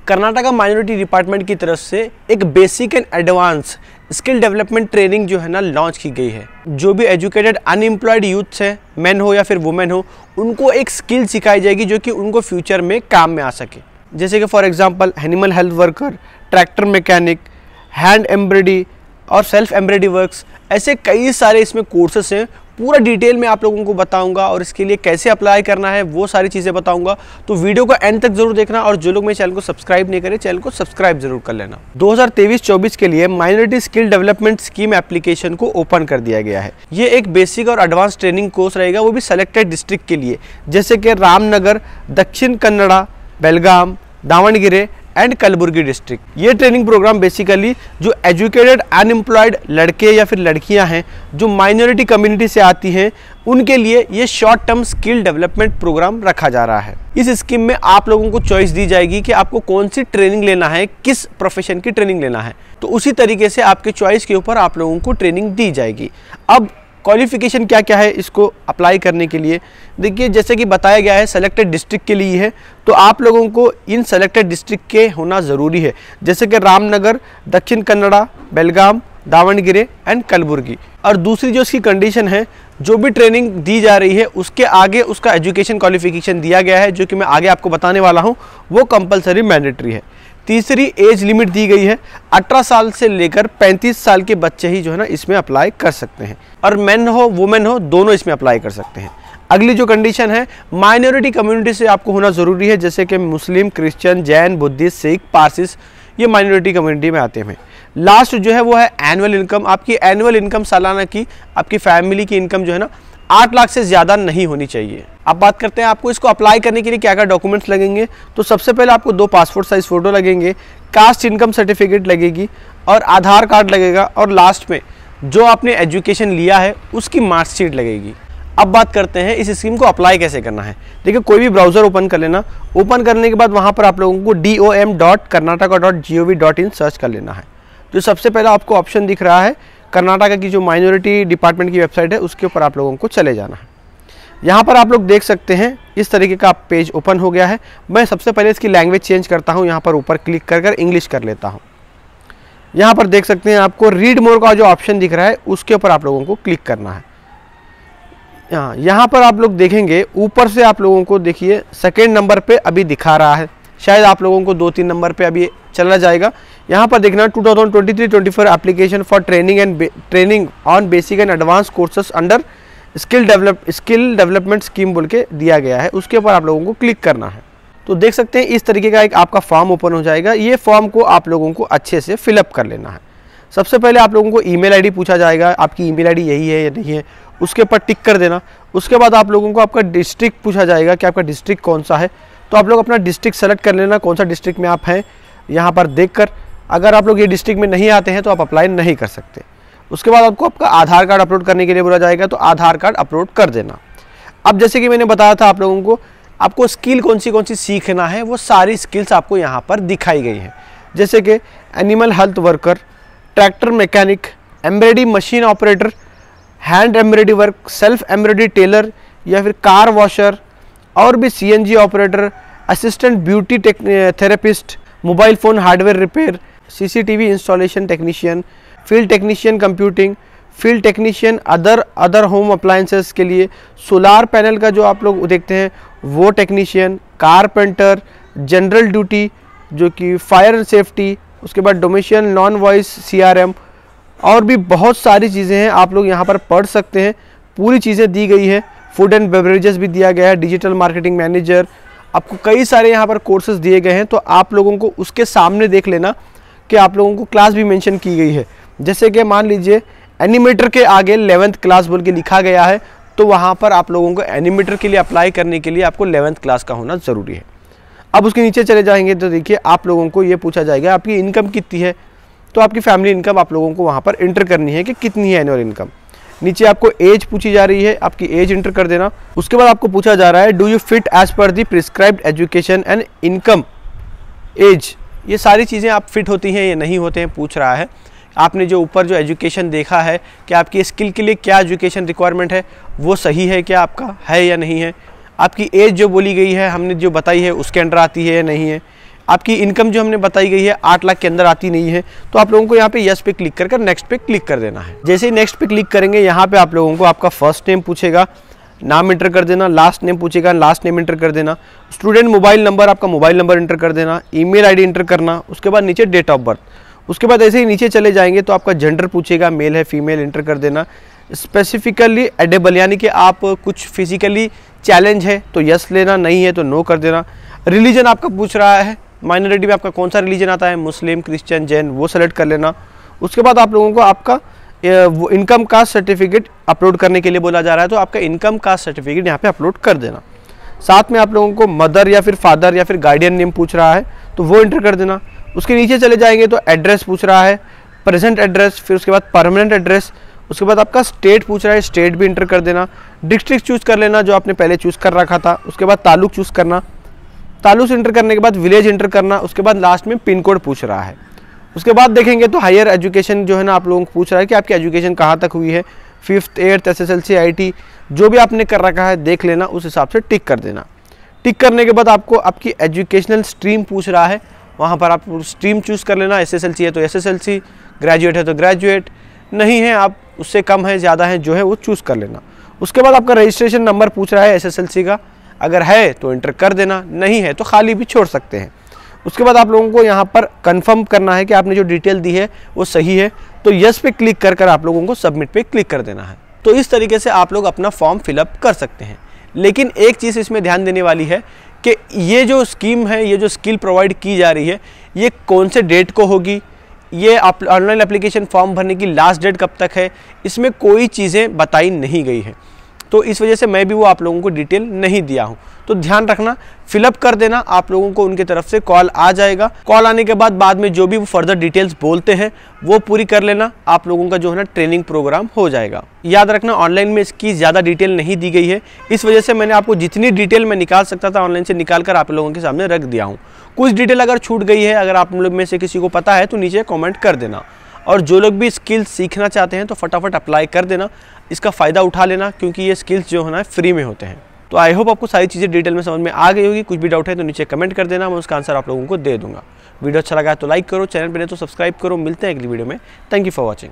Karnataka minority department की तरफ से एक basic and advance skill development training जो है ना लॉन्च की गई है। जो भी एजुकेटेड अनएम्प्लॉयड यूथ्स हैं, मैन हो या फिर वुमेन हो, उनको एक स्किल सिखाई जाएगी जो कि उनको फ्यूचर में काम में आ सके। जैसे कि for example animal health worker, tractor mechanic, hand embroidery और सेल्फ एम्ब्रॉयडरी वर्क्स, ऐसे कई सारे इसमें कोर्सेस हैं। पूरा डिटेल में आप लोगों को बताऊंगा और इसके लिए कैसे अप्लाई करना है वो सारी चीज़ें बताऊंगा। तो वीडियो को एंड तक जरूर देखना और जो लोग मेरे चैनल को सब्सक्राइब नहीं करें, चैनल को सब्सक्राइब जरूर कर लेना। 2023-24 के लिए minority skill development scheme application को ओपन कर दिया गया है। ये एक बेसिक और एडवांस ट्रेनिंग कोर्स रहेगा, वो भी सेलेक्टेड डिस्ट्रिक्ट के लिए, जैसे कि रामनगर, दक्षिण कन्नड़ा, बेलगाम, दावणगिरे एंड कलबुर्गी डिस्ट्रिक्ट। ये ट्रेनिंग प्रोग्राम बेसिकली जो एजुकेटेड अनएम्प्लॉयड लड़के या फिर लड़कियां हैं जो माइनॉरिटी कम्युनिटी से आती हैं, उनके लिए ये short term skill development program रखा जा रहा है। इस स्कीम में आप लोगों को चॉइस दी जाएगी कि आपको कौन सी ट्रेनिंग लेना है, किस प्रोफेशन की ट्रेनिंग लेना है, तो उसी तरीके से आपके चॉइस के ऊपर आप लोगों को ट्रेनिंग दी जाएगी। अब क्वालिफिकेशन क्या क्या है इसको अप्लाई करने के लिए, देखिए जैसे कि बताया गया है सेलेक्टेड डिस्ट्रिक्ट के लिए है, तो आप लोगों को इन सेलेक्टेड डिस्ट्रिक्ट के होना ज़रूरी है, जैसे कि रामनगर, दक्षिण कन्नड़ा, बेलगाम, दावणगिरे एंड कलबुर्गी। और दूसरी जो इसकी कंडीशन है, जो भी ट्रेनिंग दी जा रही है उसके आगे उसका एजुकेशन क्वालिफिकेशन दिया गया है, जो कि मैं आगे आपको बताने वाला हूँ, वो कंपलसरी मैंडेटरी है। तीसरी एज लिमिट दी गई है, 18 साल से लेकर 35 साल के बच्चे ही जो है ना इसमें अप्लाई कर सकते हैं, और मेन हो वुमेन हो दोनों इसमें अप्लाई कर सकते हैं। अगली जो कंडीशन है, माइनॉरिटी कम्युनिटी से आपको होना ज़रूरी है, जैसे कि मुस्लिम, क्रिश्चियन, जैन, बुद्धिस्ट, सिख, पारसिस, ये माइनॉरिटी कम्युनिटी में आते हैं। लास्ट जो है वो है एनुअल इनकम। आपकी एनुअल इनकम सालाना की, आपकी फैमिली की इनकम जो है ना 8 लाख से ज़्यादा नहीं होनी चाहिए। अब बात करते हैं आपको इसको अप्लाई करने के लिए क्या क्या डॉक्यूमेंट्स लगेंगे। तो सबसे पहले आपको 2 पासपोर्ट साइज फ़ोटो लगेंगे, कास्ट इनकम सर्टिफिकेट लगेगी और आधार कार्ड लगेगा, और लास्ट में जो आपने एजुकेशन लिया है उसकी मार्कशीट लगेगी। अब बात करते हैं इस स्कीम को अप्लाई कैसे करना है। देखिए कोई भी ब्राउज़र ओपन कर लेना, ओपन करने के बाद वहाँ पर आप लोगों को dom.karnataka.gov.in सर्च कर लेना है। तो सबसे पहला आपको ऑप्शन दिख रहा है कर्नाटका की जो माइनॉरिटी डिपार्टमेंट की वेबसाइट है, उसके ऊपर आप लोगों को चले जाना है। यहाँ पर आप लोग देख सकते हैं इस तरीके का पेज ओपन हो गया है। मैं सबसे पहले इसकी लैंग्वेज चेंज करता हूँ, यहाँ पर ऊपर क्लिक कर इंग्लिश कर लेता हूँ। यहाँ पर देख सकते हैं आपको रीड मोर का जो ऑप्शन दिख रहा है उसके ऊपर आप लोगों को क्लिक करना है। यहाँ पर आप लोग देखेंगे ऊपर से आप लोगों को देखिए सेकेंड नंबर पे अभी दिखा रहा है, शायद आप लोगों को 2-3 नंबर पे अभी चला जाएगा। यहाँ पर देखना 2023-24 application for training on basic and advance courses under skill development scheme बोल के दिया गया है, उसके ऊपर आप लोगों को क्लिक करना है। तो देख सकते हैं इस तरीके का एक आपका फॉर्म ओपन हो जाएगा। ये फॉर्म को आप लोगों को अच्छे से फिलअप कर लेना है। सबसे पहले आप लोगों को ईमेल आईडी पूछा जाएगा, आपकी ईमेल आईडी यही है या नहीं है, उसके ऊपर टिक कर देना। उसके बाद आप लोगों को आपका डिस्ट्रिक्ट पूछा जाएगा कि आपका डिस्ट्रिक्ट कौन सा है, तो आप लोग अपना डिस्ट्रिक्ट सेलेक्ट कर लेना, कौन सा डिस्ट्रिक्ट में आप हैं यहाँ पर देखकर। अगर आप लोग ये डिस्ट्रिक्ट में नहीं आते हैं तो आप अप्लाई नहीं कर सकते। उसके बाद आपको आपका आधार कार्ड अपलोड करने के लिए बोला जाएगा, तो आधार कार्ड अपलोड कर देना। अब जैसे कि मैंने बताया था आप लोगों को, आपको स्किल कौन सी सीखना है, वो सारी स्किल्स आपको यहाँ पर दिखाई गई हैं, जैसे कि animal health worker, tractor mechanic, embroidery machine operator, hand embroidery work, self embroidery tailor या फिर कार वॉशर, और भी CNG operator, assistant beauty therapist, mobile phone hardware repair, CCTV installation technician, field technician computing, field technician other home appliances के लिए, solar panel का जो आप लोग देखते हैं वो टेक्नीशियन, कारपेंटर, जनरल ड्यूटी जो कि फायर सेफ्टी, उसके बाद डोमेशियन नॉन वॉइस CRM, और भी बहुत सारी चीज़ें हैं, आप लोग यहाँ पर पढ़ सकते हैं। पूरी चीज़ें दी गई है। फूड एंड बेवरेजेस भी दिया गया है, डिजिटल मार्केटिंग मैनेजर, आपको कई सारे यहाँ पर कोर्सेज दिए गए हैं। तो आप लोगों को उसके सामने देख लेना कि आप लोगों को क्लास भी मेंशन की गई है, जैसे कि मान लीजिए एनिमेटर के आगे 11th क्लास बोल के लिखा गया है, तो वहाँ पर आप लोगों को एनिमेटर के लिए अप्लाई करने के लिए आपको 11th क्लास का होना ज़रूरी है। अब उसके नीचे चले जाएंगे तो देखिए आप लोगों को ये पूछा जाएगा आपकी इनकम कितनी है, तो आपकी फैमिली इनकम आप लोगों को वहाँ पर इंटर करनी है कि कितनी है एनुअल इनकम। नीचे आपको एज पूछी जा रही है, आपकी एज इंटर कर देना। उसके बाद आपको पूछा जा रहा है do you fit as per the prescribed education and income age, ये सारी चीज़ें आप फिट होती हैं या नहीं होते हैं पूछ रहा है। आपने जो ऊपर जो एजुकेशन देखा है कि आपकी स्किल के लिए क्या एजुकेशन रिक्वायरमेंट है वो सही है क्या, आपका है या नहीं है। आपकी एज जो बोली गई है हमने जो बताई है उसके अंडर आती है या नहीं है। आपकी इनकम जो हमने बताई गई है 8 लाख के अंदर आती नहीं है, तो आप लोगों को यहाँ पे यस पे क्लिक कर नेक्स्ट पे क्लिक कर देना है। जैसे ही नेक्स्ट पे क्लिक करेंगे यहाँ पे आप लोगों को आपका फर्स्ट नेम पूछेगा, नाम इंटर कर देना, लास्ट नेम पूछेगा, लास्ट नेम इंटर कर देना, स्टूडेंट मोबाइल नंबर, आपका मोबाइल नंबर इंटर कर देना, ईमेल आईडी इंटर करना, उसके बाद नीचे डेट ऑफ बर्थ। उसके बाद ऐसे ही नीचे चले जाएंगे तो आपका जेंडर पूछेगा, मेल है फीमेल इंटर कर देना, स्पेसिफिकली एडेबल यानी कि आप कुछ फिजिकली चैलेंज है तो यस लेना, नहीं है तो नो कर देना। रिलीजन आपका पूछ रहा है, माइनॉरिटी में आपका कौन सा रिलीजन आता है, मुस्लिम, क्रिश्चियन, जैन, वो सेलेक्ट कर लेना। उसके बाद आप लोगों को आपका वो इनकम कास्ट सर्टिफिकेट अपलोड करने के लिए बोला जा रहा है, तो आपका इनकम कास्ट सर्टिफिकेट यहाँ पे अपलोड कर देना। साथ में आप लोगों को मदर या फिर फादर या फिर गार्डियन नेम पूछ रहा है तो वो इंटर कर देना। उसके नीचे चले जाएंगे तो एड्रेस पूछ रहा है, प्रेजेंट एड्रेस, फिर उसके बाद परमानेंट एड्रेस, उसके बाद आपका स्टेट पूछ रहा है, स्टेट भी इंटर कर देना। डिस्ट्रिक्ट चूज़ कर लेना जो आपने पहले चूज़ कर रखा था। उसके बाद तालुक चूज़ करना, तालुक इंटर करने के बाद विलेज इंटर करना। उसके बाद लास्ट में पिन कोड पूछ रहा है। उसके बाद देखेंगे तो हायर एजुकेशन जो है ना आप लोगों को पूछ रहा है कि आपकी एजुकेशन कहाँ तक हुई है, 5th 8th SSLC IIT जो भी आपने कर रखा है देख लेना, उस हिसाब से टिक कर देना। टिक करने के बाद आपको आपकी एजुकेशनल स्ट्रीम पूछ रहा है, वहाँ पर आप स्ट्रीम चूज़ कर लेना। SSLC है तो SSLC, ग्रेजुएट है तो ग्रेजुएट, नहीं है आप उससे कम है ज़्यादा है जो है वो चूज़ कर लेना। उसके बाद आपका रजिस्ट्रेशन नंबर पूछ रहा है SSLC का, अगर है तो इंटर कर देना, नहीं है तो खाली भी छोड़ सकते हैं। उसके बाद आप लोगों को यहाँ पर कंफर्म करना है कि आपने जो डिटेल दी है वो सही है, तो यस पे क्लिक कर आप लोगों को सबमिट पे क्लिक कर देना है। तो इस तरीके से आप लोग अपना फॉर्म फिलअप कर सकते हैं। लेकिन एक चीज़ इसमें ध्यान देने वाली है कि ये जो स्कीम है, ये जो स्किल प्रोवाइड की जा रही है, ये कौन से डेट को होगी, ये ऑनलाइन एप्लीकेशन फॉर्म भरने की लास्ट डेट कब तक है, इसमें कोई चीज़ें बताई नहीं गई है। तो इस वजह से मैं भी वो आप लोगों को डिटेल नहीं दिया हूँ। तो ध्यान रखना, फिलअप कर देना, आप लोगों को उनकी तरफ से कॉल आ जाएगा। कॉल आने के बाद में जो भी वो फर्दर डिटेल्स बोलते हैं वो पूरी कर लेना, आप लोगों का जो है ना ट्रेनिंग प्रोग्राम हो जाएगा। याद रखना ऑनलाइन में इसकी ज़्यादा डिटेल नहीं दी गई है, इस वजह से मैंने आपको जितनी डिटेल मैं निकाल सकता था ऑनलाइन से निकाल कर आप लोगों के सामने रख दिया हूँ। कुछ डिटेल अगर छूट गई है, अगर आप लोग में से किसी को पता है तो नीचे कॉमेंट कर देना। और जो लोग भी स्किल्स सीखना चाहते हैं तो फटाफट अप्लाई कर देना, इसका फ़ायदा उठा लेना, क्योंकि ये स्किल्स जो है ना फ्री में होते हैं। तो आई होप आपको सारी चीज़ें डिटेल में समझ में आ गई होगी। कुछ भी डाउट है तो नीचे कमेंट कर देना, मैं उसका आंसर आप लोगों को दे दूंगा। वीडियो अच्छा लगा तो लाइक करो, चैनल पर नहीं तो सब्सक्राइब करो। मिलते हैं अगली वीडियो में। Thank you for watching.